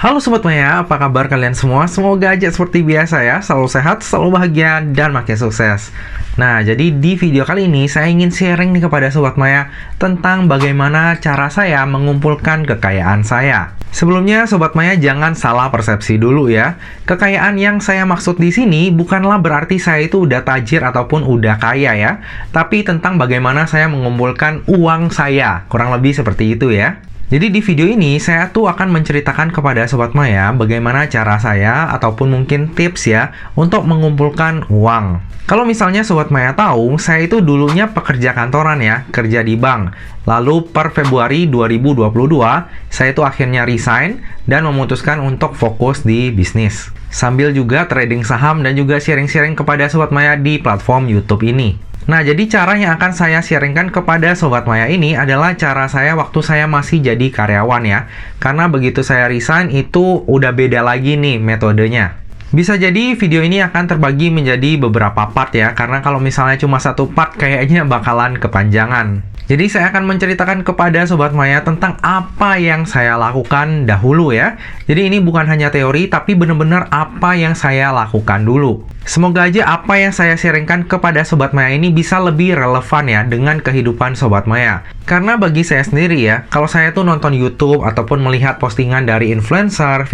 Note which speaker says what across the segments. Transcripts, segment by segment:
Speaker 1: Halo Sobat Maya, apa kabar kalian semua? Semoga aja seperti biasa ya, selalu sehat, selalu bahagia, dan makin sukses. Nah, jadi di video kali ini saya ingin sharing nih kepada Sobat Maya tentang bagaimana cara saya mengumpulkan kekayaan saya. Sebelumnya Sobat Maya jangan salah persepsi dulu ya. Kekayaan yang saya maksud di sini bukanlah berarti saya itu udah tajir ataupun udah kaya ya, tapi tentang bagaimana saya mengumpulkan uang saya. Kurang lebih seperti itu ya. Jadi di video ini saya tuh akan menceritakan kepada Sobat Maya bagaimana cara saya ataupun mungkin tips ya untuk mengumpulkan uang. Kalau misalnya Sobat Maya tahu, saya itu dulunya pekerja kantoran ya, kerja di bank. Lalu per Februari 2022, saya itu akhirnya resign dan memutuskan untuk fokus di bisnis. Sambil juga trading saham dan juga sharing-sharing kepada Sobat Maya di platform YouTube ini. Nah, jadi cara yang akan saya sharingkan kepada Sobat Maya ini adalah cara saya waktu saya masih jadi karyawan ya. Karena begitu saya resign itu udah beda lagi nih metodenya. Bisa jadi video ini akan terbagi menjadi beberapa part ya, karena kalau misalnya cuma satu part kayaknya bakalan kepanjangan. Jadi saya akan menceritakan kepada Sobat Maya tentang apa yang saya lakukan dahulu ya. Jadi ini bukan hanya teori, tapi benar-benar apa yang saya lakukan dulu. Semoga aja apa yang saya sharingkan kepada Sobat Maya ini bisa lebih relevan ya dengan kehidupan Sobat Maya. Karena bagi saya sendiri ya, kalau saya tuh nonton YouTube ataupun melihat postingan dari influencer,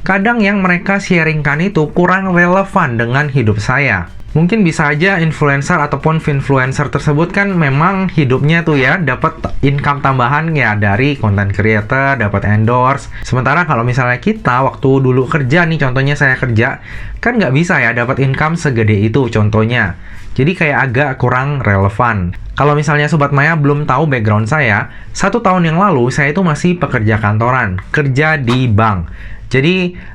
Speaker 1: kadang yang mereka sharingkan itu kurang relevan dengan hidup saya. Mungkin bisa aja influencer ataupun finfluencer tersebut kan memang hidupnya tuh ya dapat income tambahan ya dari content creator, dapat endorse. Sementara kalau misalnya kita waktu dulu kerja nih, contohnya saya kerja, kan nggak bisa ya dapat income segede itu contohnya. Jadi kayak agak kurang relevan. Kalau misalnya Sobat Maya belum tahu background saya, 1 tahun yang lalu saya itu masih pekerja kantoran, kerja di bank. Jadi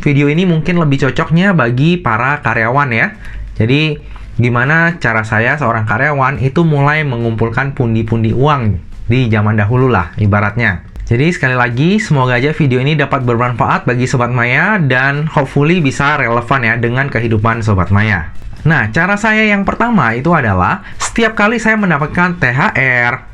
Speaker 1: video ini mungkin lebih cocoknya bagi para karyawan ya. Jadi gimana cara saya seorang karyawan itu mulai mengumpulkan pundi-pundi uang di zaman dahulu lah ibaratnya. Jadi sekali lagi semoga aja video ini dapat bermanfaat bagi Sobat Maya dan hopefully bisa relevan ya dengan kehidupan Sobat Maya. Nah, cara saya yang pertama itu adalah setiap kali saya mendapatkan THR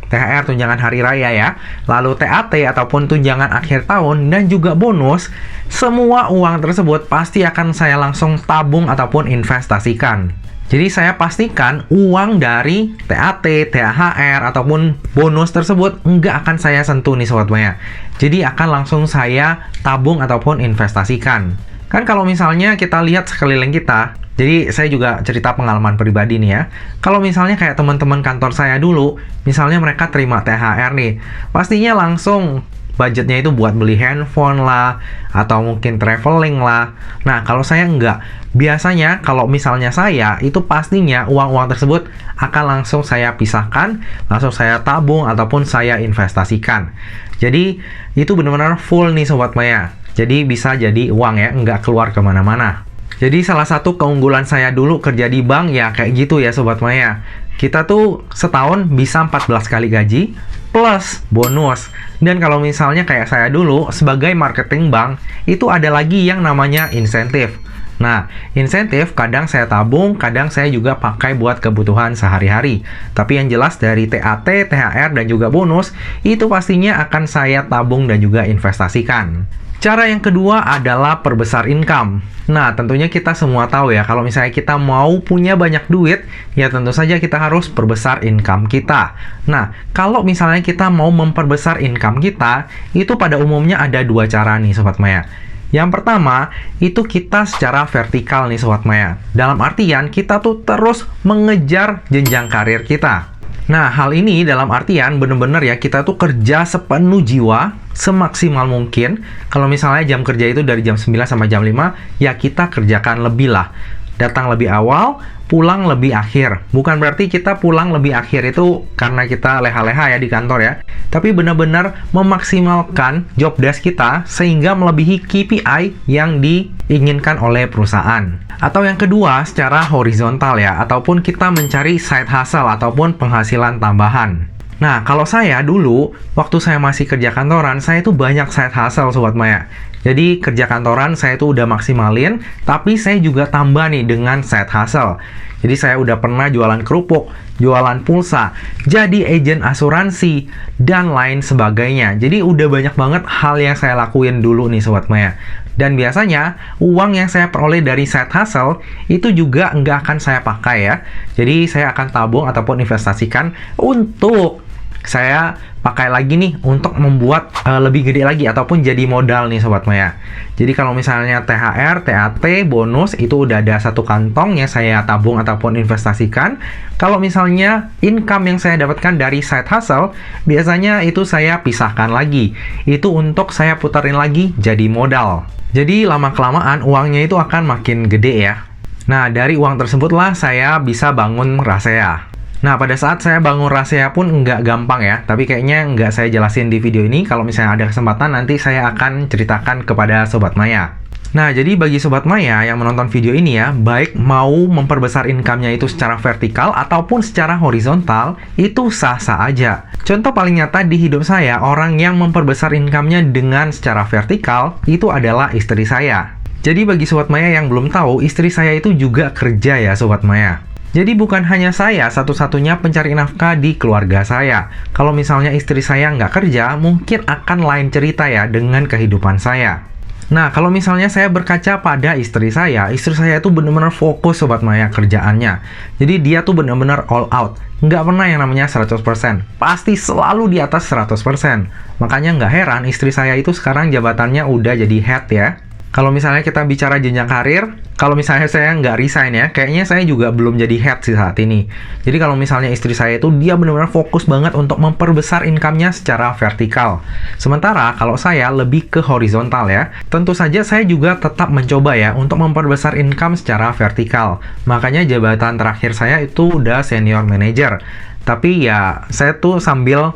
Speaker 1: tunjangan hari raya ya, lalu TAT ataupun tunjangan akhir tahun dan juga bonus, semua uang tersebut pasti akan saya langsung tabung ataupun investasikan. Jadi saya pastikan uang dari TAT, THR ataupun bonus tersebut nggak akan saya sentuh nih Sobat Maya. Jadi akan langsung saya tabung ataupun investasikan. Kan kalau misalnya kita lihat sekeliling kita, jadi saya juga cerita pengalaman pribadi nih ya. Kalau misalnya kayak teman-teman kantor saya dulu, misalnya mereka terima THR nih, pastinya langsung budgetnya itu buat beli handphone lah, atau mungkin traveling lah. Nah, kalau saya enggak. Biasanya kalau misalnya saya, itu pastinya uang-uang tersebut akan langsung saya pisahkan, langsung saya tabung, ataupun saya investasikan. Jadi, itu benar-benar full nih Sobat Maya. Jadi bisa jadi uang ya, enggak keluar kemana-mana. Jadi salah satu keunggulan saya dulu kerja di bank ya kayak gitu ya Sobat Maya. Kita tuh setahun bisa 14 kali gaji plus bonus. Dan kalau misalnya kayak saya dulu sebagai marketing bank, itu ada lagi yang namanya insentif. Nah, insentif kadang saya tabung, kadang saya juga pakai buat kebutuhan sehari-hari. Tapi yang jelas dari TAT, THR, dan juga bonus, itu pastinya akan saya tabung dan juga investasikan. Cara yang kedua adalah perbesar income. Nah, tentunya kita semua tahu ya, kalau misalnya kita mau punya banyak duit, ya tentu saja kita harus perbesar income kita. Nah, kalau misalnya kita mau memperbesar income kita, itu pada umumnya ada 2 cara nih Sobat Maya. Yang pertama, itu kita secara vertikal nih Sobat Maya. Dalam artian, kita tuh terus mengejar jenjang karir kita. Nah, hal ini dalam artian bener-bener ya kita tuh kerja sepenuh jiwa, semaksimal mungkin. Kalau misalnya jam kerja itu dari jam 9 sampai jam 5, ya kita kerjakan lebih lah. Datang lebih awal, pulang lebih akhir. Bukan berarti kita pulang lebih akhir itu karena kita leha-leha ya di kantor ya. Tapi benar-benar memaksimalkan job desk kita sehingga melebihi KPI yang diinginkan oleh perusahaan. Atau yang kedua, secara horizontal ya, ataupun kita mencari side hustle ataupun penghasilan tambahan. Nah, kalau saya dulu, waktu saya masih kerja kantoran, saya itu banyak side hustle Sobat Maya. Jadi kerja kantoran saya tuh udah maksimalin, tapi saya juga tambah nih dengan side hustle. Jadi saya udah pernah jualan kerupuk, jualan pulsa, jadi agen asuransi, dan lain sebagainya. Jadi udah banyak banget hal yang saya lakuin dulu nih Sobat Maya. Dan biasanya uang yang saya peroleh dari side hustle itu juga nggak akan saya pakai ya. Jadi saya akan tabung ataupun investasikan untuk saya pakai lagi nih untuk membuat lebih gede lagi ataupun jadi modal nih Sobat Maya. Jadi kalau misalnya THR, THT, bonus itu udah ada satu kantong yang saya tabung ataupun investasikan. Kalau misalnya income yang saya dapatkan dari side hustle, biasanya itu saya pisahkan lagi. Itu untuk saya putarin lagi jadi modal. Jadi lama-kelamaan uangnya itu akan makin gede ya. Nah, dari uang tersebutlah saya bisa bangun Rasea. Nah, pada saat saya bangun Rasea pun nggak gampang ya, tapi kayaknya nggak saya jelasin di video ini. Kalau misalnya ada kesempatan, nanti saya akan ceritakan kepada Sobat Maya. Nah, jadi bagi Sobat Maya yang menonton video ini ya, baik mau memperbesar income-nya itu secara vertikal ataupun secara horizontal, itu sah-sah aja. Contoh paling nyata di hidup saya, orang yang memperbesar income-nya dengan secara vertikal, itu adalah istri saya. Jadi bagi Sobat Maya yang belum tahu, istri saya itu juga kerja ya Sobat Maya. Jadi bukan hanya saya satu-satunya pencari nafkah di keluarga saya. Kalau misalnya istri saya nggak kerja, mungkin akan lain cerita ya dengan kehidupan saya. Nah, kalau misalnya saya berkaca pada istri saya itu benar-benar fokus Sobat Maya kerjaannya. Jadi dia tuh benar-benar all out. Nggak pernah yang namanya 100%. Pasti selalu di atas 100%. Makanya nggak heran istri saya itu sekarang jabatannya udah jadi head ya. Kalau misalnya kita bicara jenjang karir, kalau misalnya saya nggak resign ya, kayaknya saya juga belum jadi head sih saat ini. Jadi kalau misalnya istri saya itu, dia benar-benar fokus banget untuk memperbesar income-nya secara vertikal. Sementara kalau saya lebih ke horizontal ya. Tentu saja saya juga tetap mencoba ya untuk memperbesar income secara vertikal. Makanya jabatan terakhir saya itu udah senior manager. Tapi ya, saya tuh sambil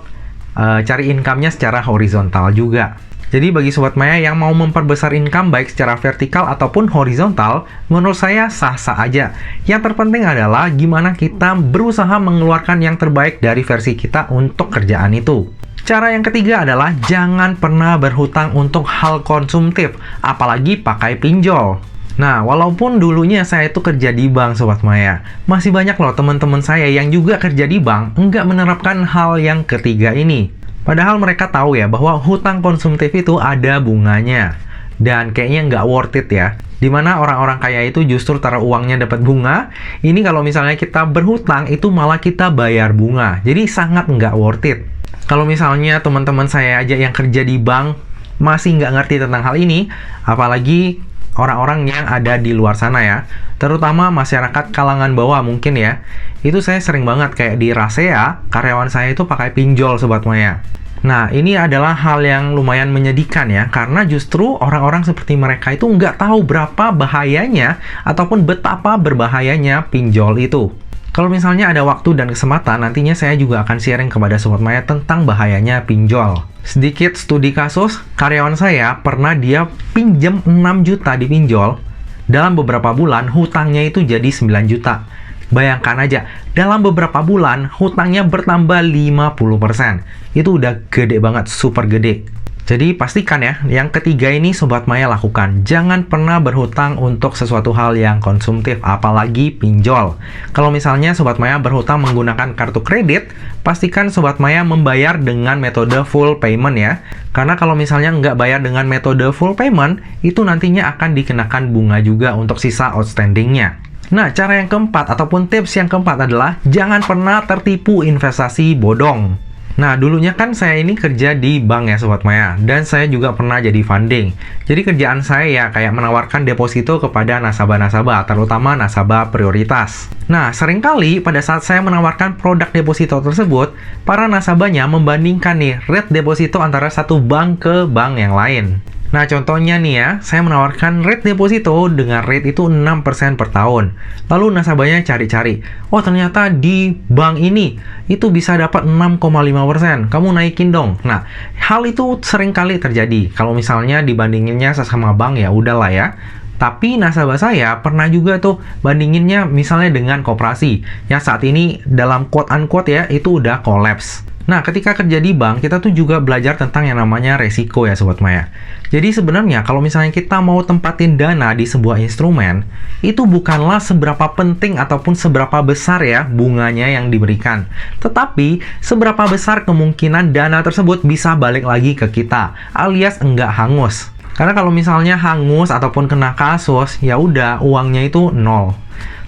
Speaker 1: cari income-nya secara horizontal juga. Jadi bagi Sobat Maya yang mau memperbesar income baik secara vertikal ataupun horizontal, menurut saya sah-sah aja. Yang terpenting adalah gimana kita berusaha mengeluarkan yang terbaik dari versi kita untuk kerjaan itu. Cara yang ketiga adalah jangan pernah berhutang untuk hal konsumtif, apalagi pakai pinjol. Nah, walaupun dulunya saya itu kerja di bank Sobat Maya, masih banyak loh teman-teman saya yang juga kerja di bank nggak menerapkan hal yang ketiga ini. Padahal mereka tahu ya bahwa hutang konsumtif itu ada bunganya. Dan kayaknya nggak worth it ya. Dimana orang-orang kaya itu justru taruh uangnya dapat bunga. Ini kalau misalnya kita berhutang itu malah kita bayar bunga. Jadi sangat nggak worth it. Kalau misalnya teman-teman saya aja yang kerja di bank masih nggak ngerti tentang hal ini, apalagi orang-orang yang ada di luar sana ya, terutama masyarakat kalangan bawah mungkin ya. Itu saya sering banget kayak di Rasea, karyawan saya itu pakai pinjol Sobat Maya. Nah, ini adalah hal yang lumayan menyedihkan ya, karena justru orang-orang seperti mereka itu nggak tahu berapa bahayanya ataupun betapa berbahayanya pinjol itu. Kalau misalnya ada waktu dan kesempatan, nantinya saya juga akan sharing kepada Sobat Maya tentang bahayanya pinjol. Sedikit studi kasus, karyawan saya pernah dia pinjam 6 juta di pinjol. Dalam beberapa bulan, hutangnya itu jadi 9 juta. Bayangkan aja, dalam beberapa bulan, hutangnya bertambah 50%. Itu udah gede banget, super gede. Jadi pastikan ya, yang ketiga ini Sobat Maya lakukan. Jangan pernah berhutang untuk sesuatu hal yang konsumtif, apalagi pinjol. Kalau misalnya Sobat Maya berhutang menggunakan kartu kredit, pastikan Sobat Maya membayar dengan metode full payment ya. Karena kalau misalnya nggak bayar dengan metode full payment, itu nantinya akan dikenakan bunga juga untuk sisa outstandingnya. Nah, cara yang keempat ataupun tips yang keempat adalah jangan pernah tertipu investasi bodong. Nah, dulunya kan saya ini kerja di bank ya Sobat Maya, dan saya juga pernah jadi funding. Jadi kerjaan saya ya kayak menawarkan deposito kepada nasabah-nasabah, terutama nasabah prioritas. Nah, seringkali pada saat saya menawarkan produk deposito tersebut, para nasabahnya membandingkan nih rate deposito antara satu bank ke bank yang lain. Nah, contohnya nih ya, saya menawarkan rate deposito dengan rate itu 6% per tahun. Lalu nasabahnya cari-cari, oh ternyata di bank ini itu bisa dapat 6,5%. Kamu naikin dong. Nah, hal itu sering kali terjadi. Kalau misalnya dibandinginnya sesama bank ya udahlah ya. Tapi nasabah saya pernah juga tuh bandinginnya misalnya dengan koperasi. Yang saat ini dalam quote-unquote ya, itu udah collapse. Nah, ketika kerja di bank, kita tuh juga belajar tentang yang namanya resiko ya Sobat Maya. Jadi sebenarnya kalau misalnya kita mau tempatin dana di sebuah instrumen, itu bukanlah seberapa penting ataupun seberapa besar ya bunganya yang diberikan. Tetapi, seberapa besar kemungkinan dana tersebut bisa balik lagi ke kita, alias enggak hangus. Karena kalau misalnya hangus ataupun kena kasus, ya udah uangnya itu nol.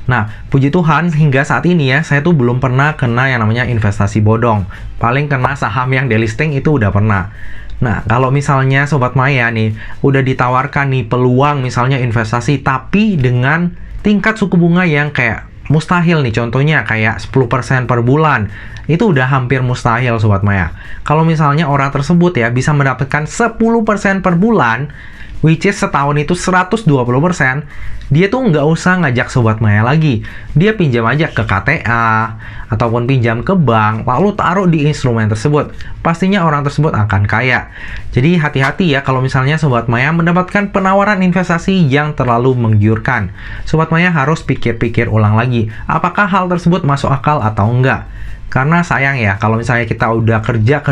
Speaker 1: Nah, puji Tuhan hingga saat ini ya, saya tuh belum pernah kena yang namanya investasi bodong. Paling kena saham yang delisting itu udah pernah. Nah, kalau misalnya Sobat Maya nih, udah ditawarkan nih peluang misalnya investasi, tapi dengan tingkat suku bunga yang kayak mustahil nih, contohnya kayak 10% per bulan, itu udah hampir mustahil Sobat Maya. Kalau misalnya orang tersebut ya bisa mendapatkan 10% per bulan, which is setahun itu 120%, dia tuh nggak usah ngajak Sobat Maya lagi. Dia pinjam aja ke KTA, ataupun pinjam ke bank, lalu taruh di instrumen tersebut. Pastinya orang tersebut akan kaya. Jadi hati-hati ya kalau misalnya Sobat Maya mendapatkan penawaran investasi yang terlalu menggiurkan. Sobat Maya harus pikir-pikir ulang lagi, apakah hal tersebut masuk akal atau enggak. Karena sayang ya, kalau misalnya kita udah kerja,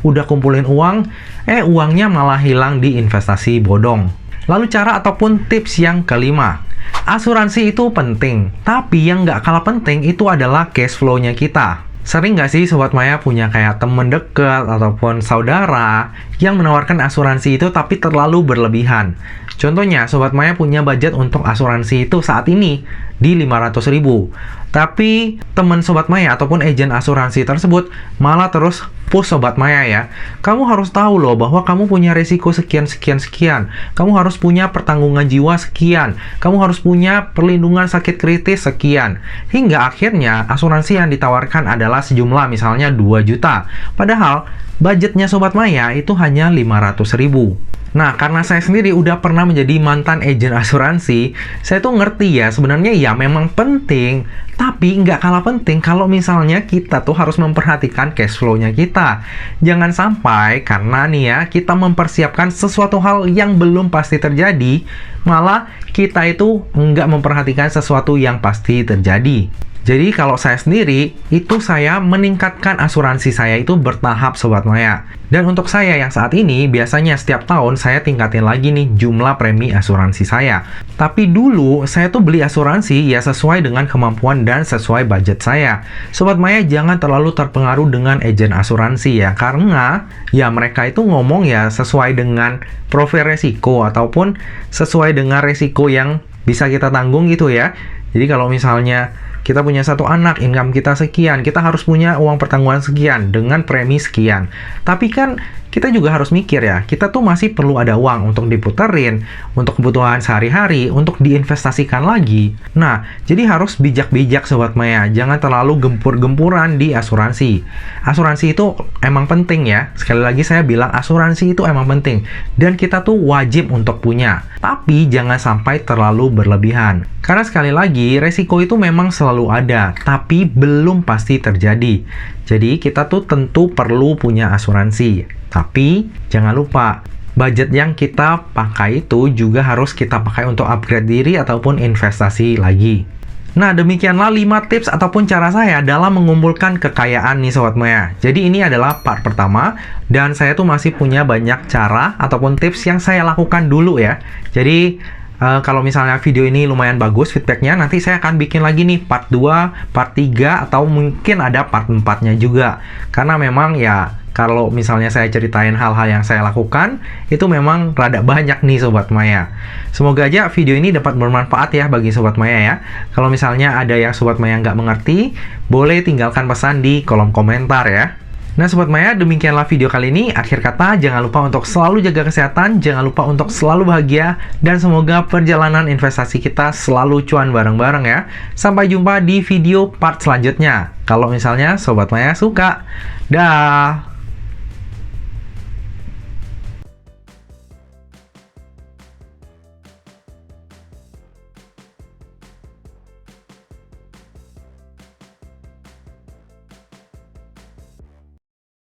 Speaker 1: udah kumpulin uang, uangnya malah hilang di investasi bodong. Lalu cara ataupun tips yang kelima, asuransi itu penting, tapi yang nggak kalah penting itu adalah cash flow-nya kita. Sering nggak sih Sobat Maya punya kayak temen deket ataupun saudara yang menawarkan asuransi itu tapi terlalu berlebihan? Contohnya, Sobat Maya punya budget untuk asuransi itu saat ini di 500.000. Tapi teman Sobat Maya ataupun agen asuransi tersebut malah terus push Sobat Maya ya. Kamu harus tahu loh bahwa kamu punya resiko sekian. Kamu harus punya pertanggungan jiwa sekian. Kamu harus punya perlindungan sakit kritis sekian. Hingga akhirnya asuransi yang ditawarkan adalah sejumlah misalnya 2 juta. Padahal budgetnya Sobat Maya itu hanya 500.000. Nah, karena saya sendiri udah pernah menjadi mantan agen asuransi, saya tuh ngerti ya, sebenarnya ya memang penting, tapi nggak kalah penting kalau misalnya kita tuh harus memperhatikan cash flow-nya kita. Jangan sampai karena nih ya, kita mempersiapkan sesuatu hal yang belum pasti terjadi, malah kita itu nggak memperhatikan sesuatu yang pasti terjadi. Jadi kalau saya sendiri, itu saya meningkatkan asuransi saya itu bertahap Sobat Maya. Dan untuk saya yang saat ini, biasanya setiap tahun saya tingkatin lagi nih jumlah premi asuransi saya. Tapi dulu, saya tuh beli asuransi ya sesuai dengan kemampuan dan sesuai budget saya. Sobat Maya jangan terlalu terpengaruh dengan agen asuransi ya, karena ya mereka itu ngomong ya sesuai dengan profil resiko ataupun sesuai dengan resiko yang bisa kita tanggung gitu ya. Jadi kalau misalnya kita punya satu anak, income kita sekian, kita harus punya uang pertanggungan sekian dengan premi sekian. Tapi kan kita juga harus mikir ya, kita tuh masih perlu ada uang untuk diputerin, untuk kebutuhan sehari-hari, untuk diinvestasikan lagi. Nah, jadi harus bijak-bijak Sobat Maya, jangan terlalu gempur-gempuran di asuransi. Asuransi itu emang penting ya, sekali lagi saya bilang asuransi itu emang penting, dan kita tuh wajib untuk punya. Tapi jangan sampai terlalu berlebihan. Karena sekali lagi, resiko itu memang selalu ada, tapi belum pasti terjadi. Jadi kita tuh tentu perlu punya asuransi. Tapi jangan lupa, budget yang kita pakai itu juga harus kita pakai untuk upgrade diri ataupun investasi lagi. Nah, demikianlah 5 tips ataupun cara saya dalam mengumpulkan kekayaan nih Sobat Maya. Jadi ini adalah part pertama, dan saya tuh masih punya banyak cara ataupun tips yang saya lakukan dulu ya. Jadi kalau misalnya video ini lumayan bagus feedbacknya, nanti saya akan bikin lagi nih part 2, part 3, atau mungkin ada part 4-nya juga. Karena memang ya, kalau misalnya saya ceritain hal-hal yang saya lakukan, itu memang rada banyak nih Sobat Maya. Semoga aja video ini dapat bermanfaat ya bagi Sobat Maya ya. Kalau misalnya ada yang Sobat Maya nggak mengerti, boleh tinggalkan pesan di kolom komentar ya. Nah Sobat Maya, demikianlah video kali ini. Akhir kata, jangan lupa untuk selalu jaga kesehatan, jangan lupa untuk selalu bahagia, dan semoga perjalanan investasi kita selalu cuan bareng-bareng ya. Sampai jumpa di video part selanjutnya. Kalau misalnya Sobat Maya suka. Dah.